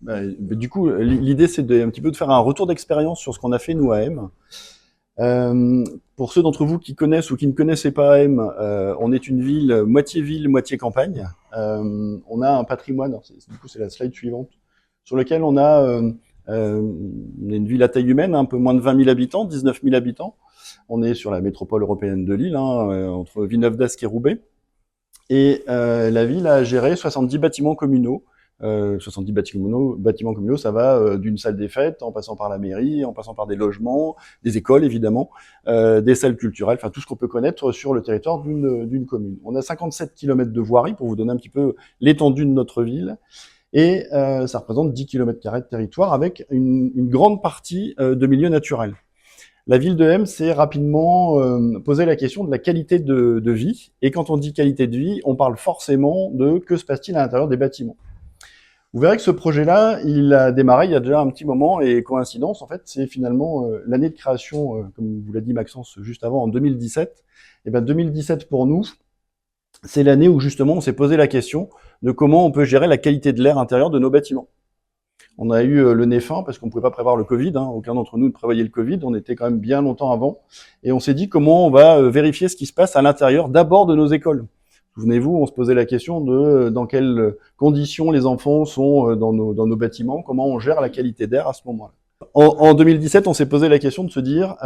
Du coup, l'idée, c'est un petit peu de faire un retour d'expérience sur ce qu'on a fait, nous, à M. Pour ceux d'entre vous qui connaissent ou qui ne connaissaient pas M, on est une ville, moitié campagne. On a un patrimoine, du coup, c'est la slide suivante, sur lequel on a une ville à taille humaine, un peu moins de 20 000 habitants, 19 000 habitants. On est sur la métropole européenne de Lille, entre Villeneuve-d'Ascq et Roubaix. Et la ville a géré 70 bâtiments communaux. 70 bâtiments communaux, ça va d'une salle des fêtes, en passant par la mairie, en passant par des logements, des écoles évidemment, des salles culturelles, enfin tout ce qu'on peut connaître sur le territoire d'une commune. On a 57 km de voirie, pour vous donner un petit peu l'étendue de notre ville, et ça représente 10 km² de territoire, avec une grande partie de milieux naturels. La ville de M s'est rapidement posé la question de la qualité de vie, et quand on dit qualité de vie, on parle forcément de que se passe-t-il à l'intérieur des bâtiments. Vous verrez que ce projet-là, il a démarré il y a déjà un petit moment, et coïncidence, en fait, c'est finalement l'année de création, comme vous l'a dit Maxence juste avant, en 2017. Et bien 2017 pour nous, c'est l'année où justement on s'est posé la question de comment on peut gérer la qualité de l'air intérieur de nos bâtiments. On a eu le nez fin parce qu'on ne pouvait pas prévoir le Covid, aucun d'entre nous ne prévoyait le Covid, on était quand même bien longtemps avant, et on s'est dit comment on va vérifier ce qui se passe à l'intérieur d'abord de nos écoles. Souvenez-vous, on se posait la question de dans quelles conditions les enfants sont dans nos bâtiments, comment on gère la qualité d'air à ce moment-là. En 2017, on s'est posé la question de se dire,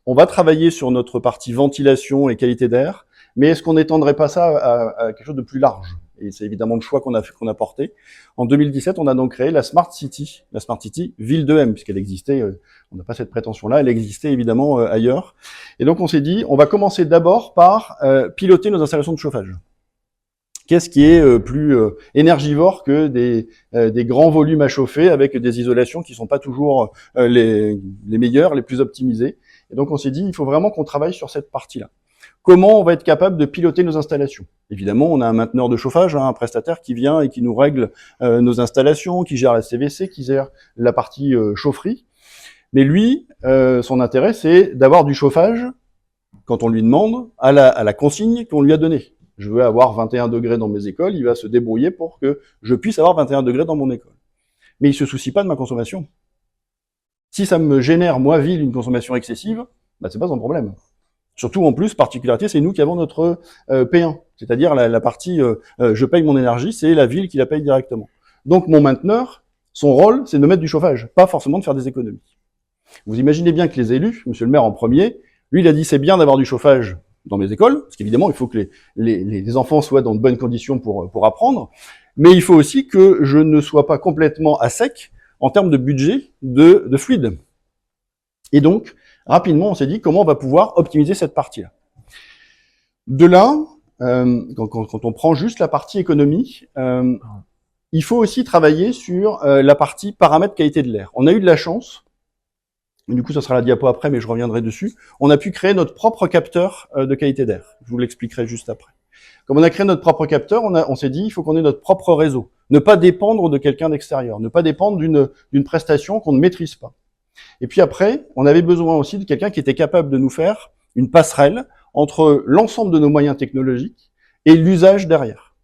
on va travailler sur notre partie ventilation et qualité d'air, mais est-ce qu'on n'étendrait pas ça à quelque chose de plus large? Et c'est évidemment le choix qu'on a porté. En 2017, on a donc créé la Smart City Ville de M, puisqu'elle existait, on n'a pas cette prétention-là, elle existait évidemment ailleurs. Et donc on s'est dit, on va commencer d'abord par piloter nos installations de chauffage. Qu'est-ce qui est plus énergivore que des grands volumes à chauffer avec des isolations qui sont pas toujours les meilleures, les plus optimisées. Et donc on s'est dit, il faut vraiment qu'on travaille sur cette partie-là. Comment on va être capable de piloter nos installations? Évidemment, on a un mainteneur de chauffage, un prestataire qui vient et qui nous règle nos installations, qui gère la CVC, qui gère la partie chaufferie. Mais lui, son intérêt, c'est d'avoir du chauffage, quand on lui demande, à la consigne qu'on lui a donnée. Je veux avoir 21 degrés dans mes écoles, il va se débrouiller pour que je puisse avoir 21 degrés dans mon école. Mais il se soucie pas de ma consommation. Si ça me génère, moi, ville, une consommation excessive, bah, c'est pas son problème. Surtout, en plus, particularité, c'est nous qui avons notre P1. C'est-à-dire la partie je paye mon énergie, c'est la ville qui la paye directement. Donc, mon mainteneur, son rôle, c'est de mettre du chauffage, pas forcément de faire des économies. Vous imaginez bien que les élus, monsieur le maire en premier, lui, il a dit c'est bien d'avoir du chauffage dans mes écoles, parce qu'évidemment, il faut que les enfants soient dans de bonnes conditions pour apprendre, mais il faut aussi que je ne sois pas complètement à sec en termes de budget de fluide. Et donc, rapidement, on s'est dit comment on va pouvoir optimiser cette partie-là. De là, quand on prend juste la partie économie, il faut aussi travailler sur la partie paramètres qualité de l'air. On a eu de la chance, du coup ça sera la diapo après, mais je reviendrai dessus, on a pu créer notre propre capteur de qualité d'air. Je vous l'expliquerai juste après. Comme on a créé notre propre capteur, on s'est dit il faut qu'on ait notre propre réseau. Ne pas dépendre de quelqu'un d'extérieur, ne pas dépendre d'une prestation qu'on ne maîtrise pas. Et puis après, on avait besoin aussi de quelqu'un qui était capable de nous faire une passerelle entre l'ensemble de nos moyens technologiques et l'usage derrière.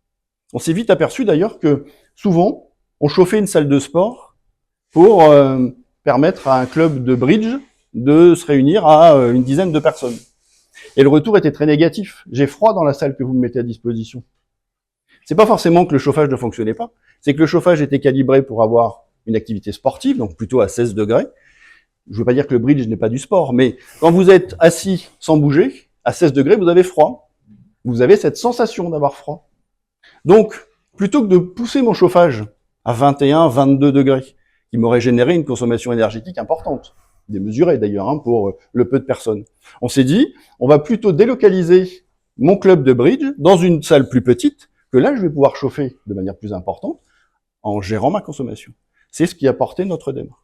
On s'est vite aperçu d'ailleurs que souvent, on chauffait une salle de sport pour permettre à un club de bridge de se réunir à une dizaine de personnes. Et le retour était très négatif. J'ai froid dans la salle que vous me mettez à disposition. C'est pas forcément que le chauffage ne fonctionnait pas, c'est que le chauffage était calibré pour avoir une activité sportive, donc plutôt à 16 degrés. Je veux pas dire que le bridge n'est pas du sport, mais quand vous êtes assis sans bouger, à 16 degrés, vous avez froid. Vous avez cette sensation d'avoir froid. Donc, plutôt que de pousser mon chauffage à 21, 22 degrés, qui m'aurait généré une consommation énergétique importante, démesurée d'ailleurs, pour le peu de personnes, on s'est dit, on va plutôt délocaliser mon club de bridge dans une salle plus petite, que là, je vais pouvoir chauffer de manière plus importante, en gérant ma consommation. C'est ce qui a porté notre démarche.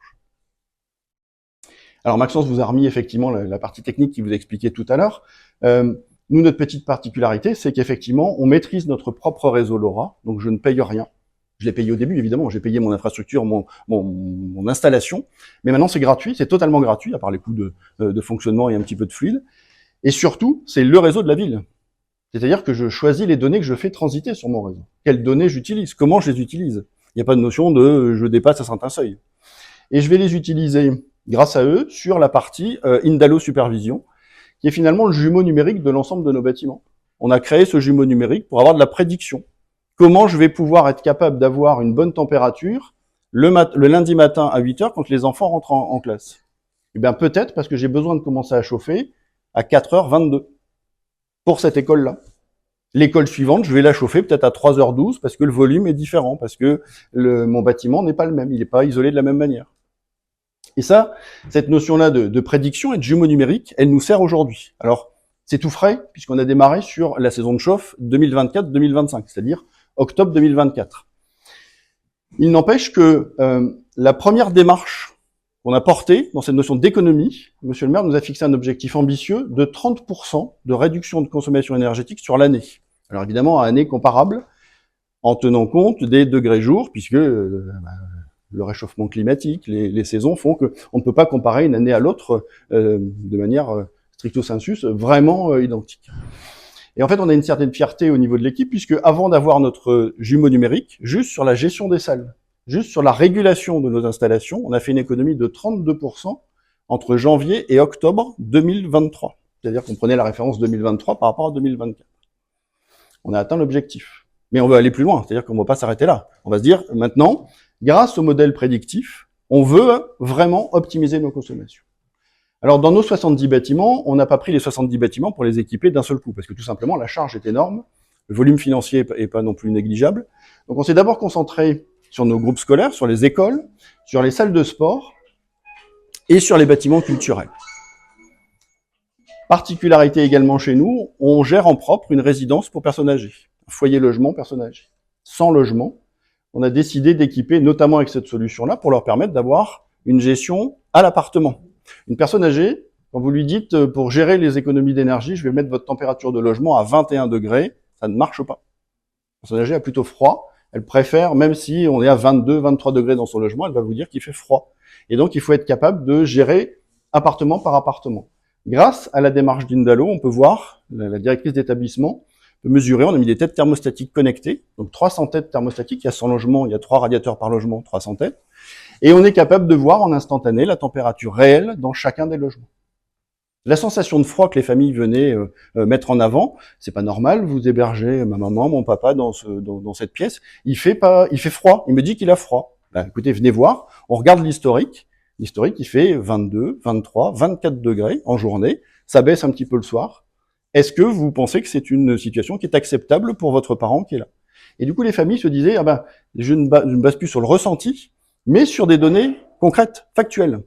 Alors Maxence vous a remis effectivement la partie technique qui vous expliquait tout à l'heure. Nous, notre petite particularité, c'est qu'effectivement, on maîtrise notre propre réseau LoRa, donc je ne paye rien. Je l'ai payé au début, évidemment, j'ai payé mon infrastructure, mon installation, mais maintenant c'est gratuit, c'est totalement gratuit, à part les coûts de fonctionnement et un petit peu de fluide. Et surtout, c'est le réseau de la ville. C'est-à-dire que je choisis les données que je fais transiter sur mon réseau. Quelles données j'utilise, comment je les utilise. Il n'y a pas de notion de je dépasse un certain seuil. Et je vais les utiliser, grâce à eux, sur la partie Indalo Supervision, qui est finalement le jumeau numérique de l'ensemble de nos bâtiments. On a créé ce jumeau numérique pour avoir de la prédiction. Comment je vais pouvoir être capable d'avoir une bonne température le lundi matin à 8h quand les enfants rentrent en classe? Eh bien, peut-être parce que j'ai besoin de commencer à chauffer à 4h22 pour cette école-là. L'école suivante, je vais la chauffer peut-être à 3h12 parce que le volume est différent, parce que mon bâtiment n'est pas le même, il n'est pas isolé de la même manière. Et ça, cette notion-là de prédiction et de jumeau numérique, elle nous sert aujourd'hui. Alors, c'est tout frais, puisqu'on a démarré sur la saison de chauffe 2024-2025, c'est-à-dire octobre 2024. Il n'empêche que la première démarche qu'on a portée dans cette notion d'économie, Monsieur le maire nous a fixé un objectif ambitieux de 30% de réduction de consommation énergétique sur l'année. Alors évidemment, à année comparable, en tenant compte des degrés jours, puisque le réchauffement climatique, les saisons font qu'on ne peut pas comparer une année à l'autre de manière stricto sensus vraiment identique. Et en fait, on a une certaine fierté au niveau de l'équipe, puisque avant d'avoir notre jumeau numérique, juste sur la gestion des salles, juste sur la régulation de nos installations, on a fait une économie de 32% entre janvier et octobre 2023. C'est-à-dire qu'on prenait la référence 2023 par rapport à 2024. On a atteint l'objectif. Mais on veut aller plus loin, c'est-à-dire qu'on ne va pas s'arrêter là. On va se dire, maintenant, grâce au modèle prédictif, on veut vraiment optimiser nos consommations. Alors, dans nos 70 bâtiments, on n'a pas pris les 70 bâtiments pour les équiper d'un seul coup, parce que tout simplement, la charge est énorme, le volume financier n'est pas non plus négligeable. Donc, on s'est d'abord concentré sur nos groupes scolaires, sur les écoles, sur les salles de sport et sur les bâtiments culturels. Particularité également chez nous, on gère en propre une résidence pour personnes âgées, un foyer logement personnes âgées. Sans logement, on a décidé d'équiper, notamment avec cette solution-là, pour leur permettre d'avoir une gestion à l'appartement. Une personne âgée, quand vous lui dites, pour gérer les économies d'énergie, je vais mettre votre température de logement à 21 degrés, ça ne marche pas. Une personne âgée a plutôt froid, elle préfère, même si on est à 22, 23 degrés dans son logement, elle va vous dire qu'il fait froid. Et donc, il faut être capable de gérer appartement par appartement. Grâce à la démarche d'Indalo, on peut voir, la directrice d'établissement peut mesurer, on a mis des têtes thermostatiques connectées, donc 300 têtes thermostatiques, il y a 100 logements, il y a 3 radiateurs par logement, 300 têtes, et on est capable de voir en instantané la température réelle dans chacun des logements. La sensation de froid que les familles venaient mettre en avant, c'est pas normal, vous hébergez ma maman, mon papa dans cette pièce, il fait froid, il me dit qu'il a froid. Ben, écoutez, venez voir, on regarde l'historique, il fait 22, 23, 24 degrés en journée, ça baisse un petit peu le soir. Est-ce que vous pensez que c'est une situation qui est acceptable pour votre parent qui est là? Et du coup, les familles se disaient, ah ben, je ne base plus sur le ressenti, mais sur des données concrètes, factuelles.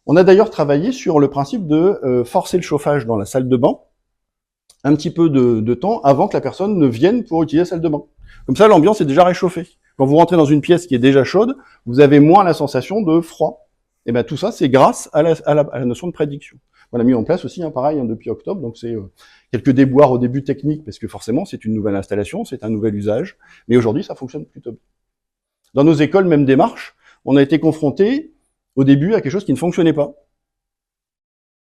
On a d'ailleurs travaillé sur le principe de forcer le chauffage dans la salle de bain un petit peu de temps avant que la personne ne vienne pour utiliser la salle de bain. Comme ça, l'ambiance est déjà réchauffée. Quand vous rentrez dans une pièce qui est déjà chaude, vous avez moins la sensation de froid. Et bien tout ça, c'est grâce à la notion de prédiction. On a mis en place aussi, pareil, depuis octobre, donc c'est quelques déboires au début techniques, parce que forcément, c'est une nouvelle installation, c'est un nouvel usage, mais aujourd'hui, ça fonctionne plutôt bien. Dans nos écoles, même démarche, on a été confronté au début à quelque chose qui ne fonctionnait pas.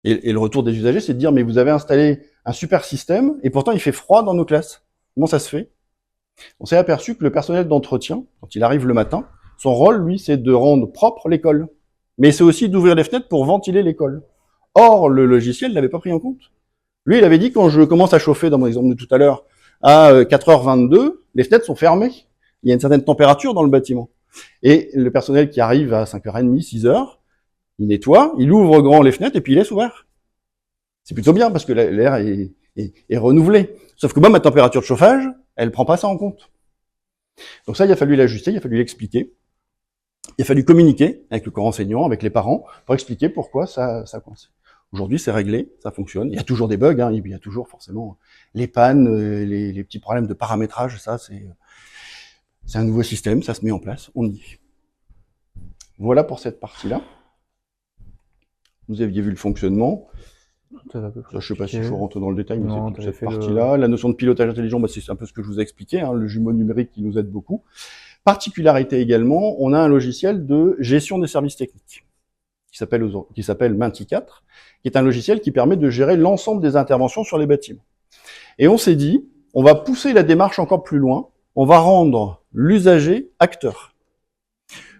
Et le retour des usagers, c'est de dire, mais vous avez installé un super système, et pourtant il fait froid dans nos classes. Comment ça se fait? On s'est aperçu que le personnel d'entretien, quand il arrive le matin, son rôle, lui, c'est de rendre propre l'école. Mais c'est aussi d'ouvrir les fenêtres pour ventiler l'école. Or, le logiciel ne l'avait pas pris en compte. Lui, il avait dit, quand je commence à chauffer, dans mon exemple de tout à l'heure, à 4h22, les fenêtres sont fermées. Il y a une certaine température dans le bâtiment. Et le personnel qui arrive à 5h30, 6h, il nettoie, il ouvre grand les fenêtres et puis il laisse ouvert. C'est plutôt bien parce que l'air est renouvelé. Sauf que moi, ma température de chauffage, elle prend pas ça en compte. Donc ça, il a fallu l'ajuster, il a fallu l'expliquer. Il a fallu communiquer avec le corps enseignant, avec les parents, pour expliquer pourquoi ça coince. Aujourd'hui, c'est réglé, ça fonctionne. Il y a toujours des bugs, il y a toujours forcément les pannes, les petits problèmes de paramétrage, ça c'est un nouveau système, ça se met en place, on y est. Voilà pour cette partie-là. Vous aviez vu le fonctionnement. Je ne sais pas si je rentre dans le détail, mais c'est cette partie-là. La notion de pilotage intelligent, c'est un peu ce que je vous ai expliqué, le jumeau numérique qui nous aide beaucoup. Particularité également, on a un logiciel de gestion des services techniques qui s'appelle Minti4, qui est un logiciel qui permet de gérer l'ensemble des interventions sur les bâtiments. Et on s'est dit, on va pousser la démarche encore plus loin, on va rendre l'usager acteur.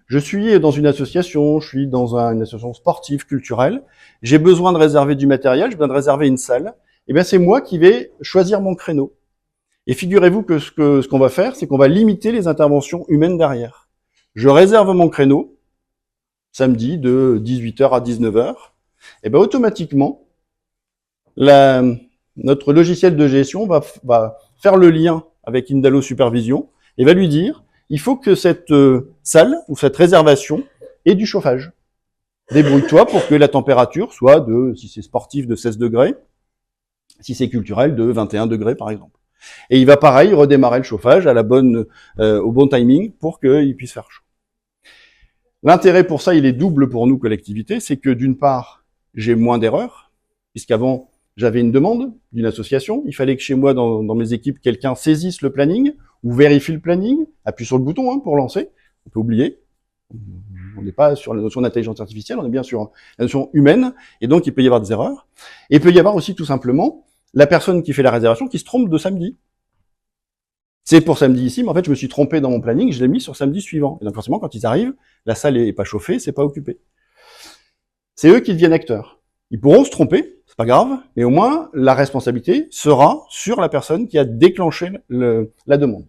Je suis dans une association, je suis dans une association sportive, culturelle, j'ai besoin de réserver du matériel, j'ai besoin de réserver une salle, et bien c'est moi qui vais choisir mon créneau. Et figurez-vous que ce qu'on va faire, c'est qu'on va limiter les interventions humaines derrière. Je réserve mon créneau, samedi de 18h à 19h, et bien automatiquement, notre logiciel de gestion va faire le lien avec Indalo Supervision et va lui dire, il faut que cette salle ou cette réservation ait du chauffage. Débrouille-toi pour que la température soit si c'est sportif, de 16 degrés, si c'est culturel, de 21 degrés par exemple. Et il va pareil redémarrer le chauffage à au bon timing pour qu'il puisse faire chaud. L'intérêt pour ça, il est double pour nous, collectivités, c'est que d'une part, j'ai moins d'erreurs, puisqu'avant, j'avais une demande d'une association, il fallait que chez moi, dans mes équipes, quelqu'un saisisse le planning, ou vérifie le planning, appuie sur le bouton pour lancer, on peut oublier, on n'est pas sur la notion d'intelligence artificielle, on est bien sur la notion humaine, et donc il peut y avoir des erreurs. Et il peut y avoir aussi tout simplement la personne qui fait la réservation qui se trompe de samedi. C'est pour samedi ici, mais en fait je me suis trompé dans mon planning, je l'ai mis sur samedi suivant. Et donc forcément quand ils arrivent, la salle est pas chauffée, c'est pas occupé. C'est eux qui deviennent acteurs. Ils pourront se tromper, c'est pas grave, mais au moins la responsabilité sera sur la personne qui a déclenché la demande.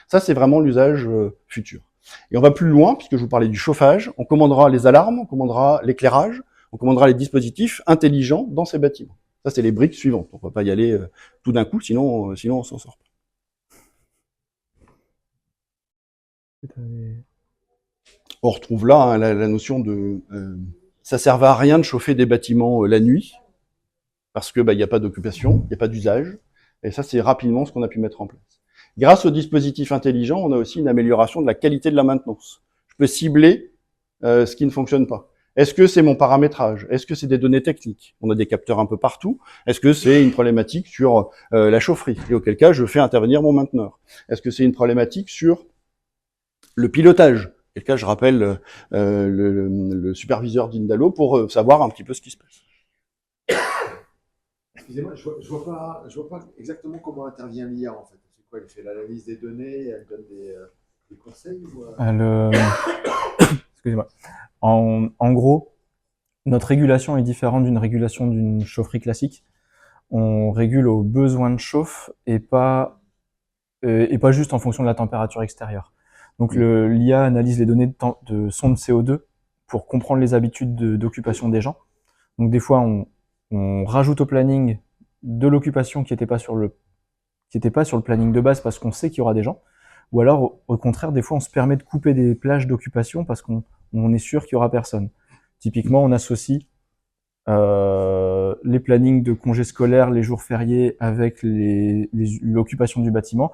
Ça c'est vraiment l'usage futur. Et on va plus loin, puisque je vous parlais du chauffage, on commandera les alarmes, on commandera l'éclairage, on commandera les dispositifs intelligents dans ces bâtiments. Ça, c'est les briques suivantes. On ne va pas y aller tout d'un coup, sinon on s'en sort pas. On retrouve là la notion de... ça ne sert à rien de chauffer des bâtiments la nuit, parce que y a pas d'occupation, il n'y a pas d'usage, et ça, c'est rapidement ce qu'on a pu mettre en place. Grâce aux dispositifs intelligents, on a aussi une amélioration de la qualité de la maintenance. Je peux cibler ce qui ne fonctionne pas. Est-ce que c'est mon paramétrage? Est-ce que c'est des données techniques? On a des capteurs un peu partout. Est-ce que c'est une problématique sur la chaufferie? Et auquel cas, je fais intervenir mon mainteneur. Est-ce que c'est une problématique sur le pilotage? Auquel cas, je rappelle le superviseur d'Indalo pour savoir un petit peu ce qui se passe. Excusez-moi, je vois pas exactement comment intervient l'IA en fait. C'est quoi? Elle fait l'analyse des données, elle donne des conseils ou... Excusez-moi. En gros, notre régulation est différente d'une régulation d'une chaufferie classique. On régule aux besoins de chauffe et pas juste en fonction de la température extérieure. Donc l'IA analyse les données de sonde CO2 pour comprendre les habitudes d'occupation des gens. Donc des fois, on rajoute au planning de l'occupation qui n'était pas sur le planning de base parce qu'on sait qu'il y aura des gens. Ou alors, au contraire, des fois, on se permet de couper des plages d'occupation parce qu'on est sûr qu'il y aura personne. Typiquement, on associe les plannings de congés scolaires, les jours fériés avec l'occupation du bâtiment.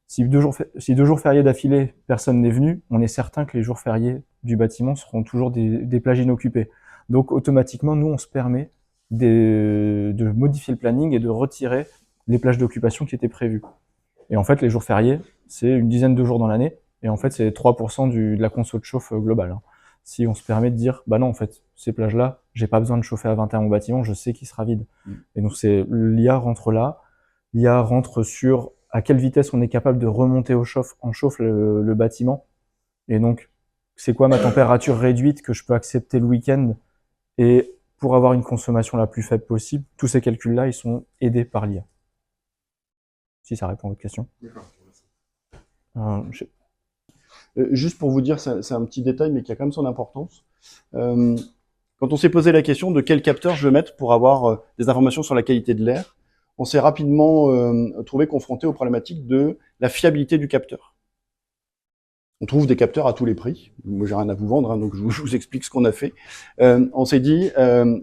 Si deux jours fériés d'affilée, personne n'est venu, on est certain que les jours fériés du bâtiment seront toujours des plages inoccupées. Donc, automatiquement, nous, on se permet de modifier le planning et de retirer les plages d'occupation qui étaient prévues. Et en fait, les jours fériés, c'est une dizaine de jours dans l'année, et en fait, c'est 3% de la conso de chauffe globale. Si on se permet de dire, bah non, en fait, ces plages-là, j'ai pas besoin de chauffer à 21 mon bâtiment, je sais qu'il sera vide. Et donc, l'IA rentre là, l'IA rentre sur à quelle vitesse on est capable de remonter en chauffe le bâtiment. Et donc, c'est quoi ma température réduite que je peux accepter le week-end et pour avoir une consommation la plus faible possible. Tous ces calculs-là, ils sont aidés par l'IA. Si ça répond à votre question. Juste pour vous dire, c'est un petit détail, mais qui a quand même son importance. Quand on s'est posé la question de quel capteur je vais mettre pour avoir des informations sur la qualité de l'air, on s'est rapidement trouvé confronté aux problématiques de la fiabilité du capteur. On trouve des capteurs à tous les prix. Moi, j'ai rien à vous vendre, donc je vous explique ce qu'on a fait. On s'est dit,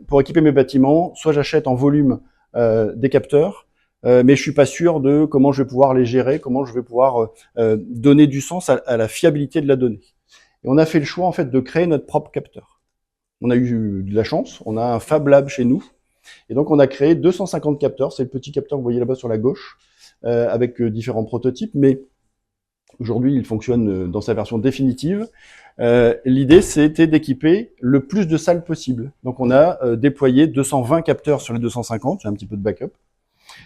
pour équiper mes bâtiments, soit j'achète en volume des capteurs, mais je suis pas sûr de comment je vais pouvoir les gérer, comment je vais pouvoir donner du sens à la fiabilité de la donnée. Et on a fait le choix, en fait, de créer notre propre capteur. On a eu de la chance, on a un Fab Lab chez nous, et donc on a créé 250 capteurs. C'est le petit capteur que vous voyez là-bas sur la gauche, avec différents prototypes, mais aujourd'hui, il fonctionne dans sa version définitive. L'idée, c'était d'équiper le plus de salles possible. Donc, on a déployé 220 capteurs sur les 250, j'ai un petit peu de backup.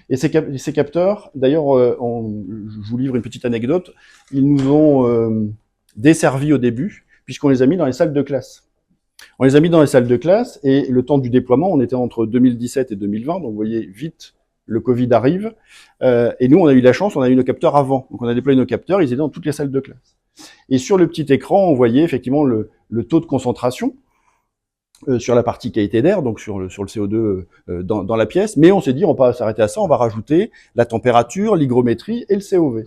Et ces capteurs, d'ailleurs, je vous livre une petite anecdote, ils nous ont desservis au début, puisqu'on les a mis dans les salles de classe. On les a mis dans les salles de classe, et le temps du déploiement, on était entre 2017 et 2020, donc vous voyez, vite, le Covid arrive, et nous, on a eu la chance, on a eu nos capteurs avant. Donc on a déployé nos capteurs, ils étaient dans toutes les salles de classe. Et sur le petit écran, on voyait effectivement le taux de concentration, sur la partie qualité d'air, donc sur le CO2 dans la pièce, mais on s'est dit on va pas s'arrêter à ça, on va rajouter la température, l'hygrométrie et le COV.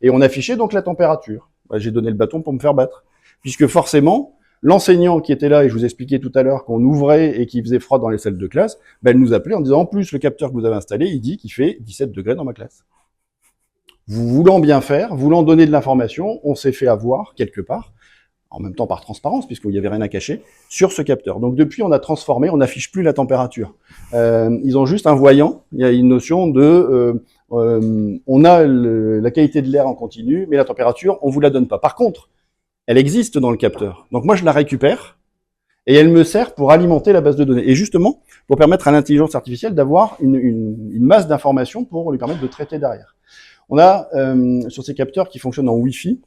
Et on affichait donc la température. J'ai donné le bâton pour me faire battre, puisque forcément l'enseignant qui était là, et je vous expliquais tout à l'heure qu'on ouvrait et qu'il faisait froid dans les salles de classe, elle nous appelait en disant en plus le capteur que vous avez installé, il dit qu'il fait 17 degrés dans ma classe. Vous voulant bien faire, voulant donner de l'information, on s'est fait avoir quelque part, en même temps par transparence, puisqu'il n'y avait rien à cacher, sur ce capteur. Donc depuis, on a transformé, on n'affiche plus la température. Ils ont juste un voyant, il y a une notion de... on a la qualité de l'air en continu, mais la température, on vous la donne pas. Par contre, elle existe dans le capteur. Donc moi, je la récupère, et elle me sert pour alimenter la base de données. Et justement, pour permettre à l'intelligence artificielle d'avoir une masse d'informations pour lui permettre de traiter derrière. On a, sur ces capteurs qui fonctionnent en Wi-Fi,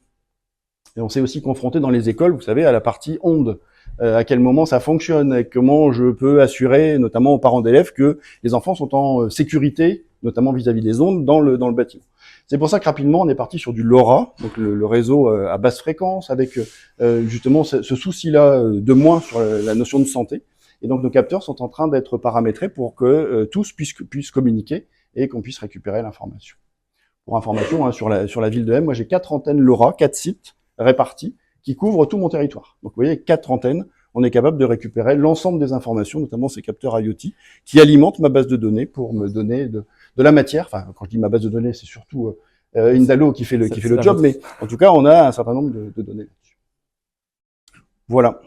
et on s'est aussi confronté dans les écoles, vous savez, à la partie onde. À quel moment ça fonctionne, et comment je peux assurer, notamment aux parents d'élèves, que les enfants sont en sécurité, notamment vis-à-vis des ondes, dans le bâtiment. C'est pour ça que rapidement, on est parti sur du LoRa, donc le réseau à basse fréquence, avec justement ce souci-là de moins sur la notion de santé. Et donc nos capteurs sont en train d'être paramétrés pour que tous puissent communiquer et qu'on puisse récupérer l'information. Pour information, hein, sur la ville de M, moi j'ai 4 antennes LoRa, 4 sites répartis, qui couvrent tout mon territoire. Donc vous voyez, 4 antennes, on est capable de récupérer l'ensemble des informations, notamment ces capteurs IoT, qui alimentent ma base de données pour me donner de la matière. Enfin, quand je dis ma base de données, c'est surtout Indalo qui fait le job, mais en tout cas, on a un certain nombre de données là-dessus. Voilà.